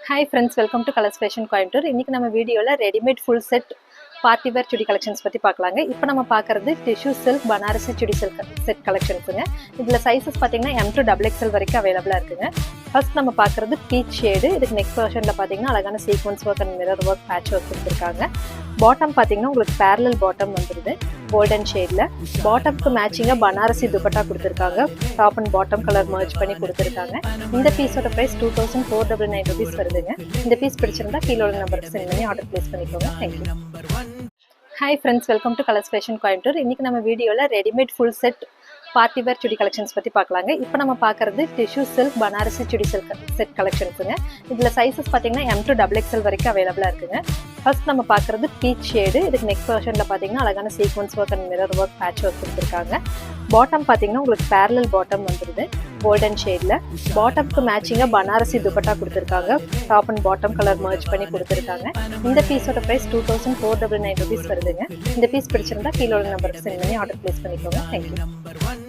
Hi friends, welcome to Colors Fashion Coimbatore. இன்னைக்கு நம்ம வீடியோல readymade full set party wear chudi collections பத்தி பார்க்கலாங்க. இப்போ நம்ம பார்க்கிறது tissue silk Banarasi chudi silk set கலெக்ஷன்ஸுங்க. இதுல சைஸஸ் பாத்தீங்கன்னா M to XXL வரைக்கும் அவைலபிளா இருக்குங்க. ஃபர்ஸ்ட் நம்ம பார்க்கிறது பீச் ஷேடு. இதுக்கு நெக் போர்ஷன்ல பாத்தீங்கன்னா அழகான sequence work and mirror work patch work கொடுத்திருக்காங்க. பாட்டம் பாத்தீங்கன்னா உங்களுக்கு பேரலல் பாட்டம் வந்துருது கோல்டன் ஷேட்ல. பாட்டம்க்கு மேட்சிங்கா பனாரசி துப்பட்டா கொடுத்திருக்காங்க. Top and bottom colour merge பண்ணி கொடுத்திருக்காங்க. இந்த பீஸோட பிரைஸ் 2499 rupees வருதுங்க. இந்த பீஸ் பிடிச்சிருந்தா கீழ உள்ள நம்பருக்கு சென்ட் பண்ணி ஆர்டர் பிளேஸ் பண்ணிக்கோங்க. Thank you. Hi friends, welcome to Colours Fashion Coimbatore. இன்னைக்கு நம்ம வீடியோல readymade full set party wear chudi collections பத்தி பார்க்கலாங்க. இப்போ நம்ம பார்க்கறது tissue silk Banarasi chudi silk set கலெக்ஷன்ஸுங்க. இதுல சைஸஸ் பாத்தீங்கன்னா M to XXL வரைக்கும் அவைலபிளா இருக்குங்க. ஃபர்ஸ்ட் நம்ம பார்க்கறது பீச் ஷேடு. இதுக்கு நெக் போர்ஷன்ல பாத்தீங்கன்னா அழகான sequence work and mirror work patch work கொடுத்திருக்காங்க. பாட்டம் பாத்தீங்கன்னா உங்களுக்கு பேரலல் பாட்டம் வந்துருது கோல்டன் ஷேட்ல. பாட்டம்க்கு மேட்சிங்கா பனாரசி துப்பட்டா கொடுத்திருக்காங்க. Top and bottom colour merge பண்ணி கொடுத்திருக்காங்க. இந்த பீஸோட பிரைஸ் 2499 rupees வருதுங்க. இந்த பீஸ் பிடிச்சிருந்தா கீழ உள்ள நம்பருக்கு சென்ட் பண்ணி ஆர்டர் பிளேஸ் பண்ணிக்கோங்க. Thank you.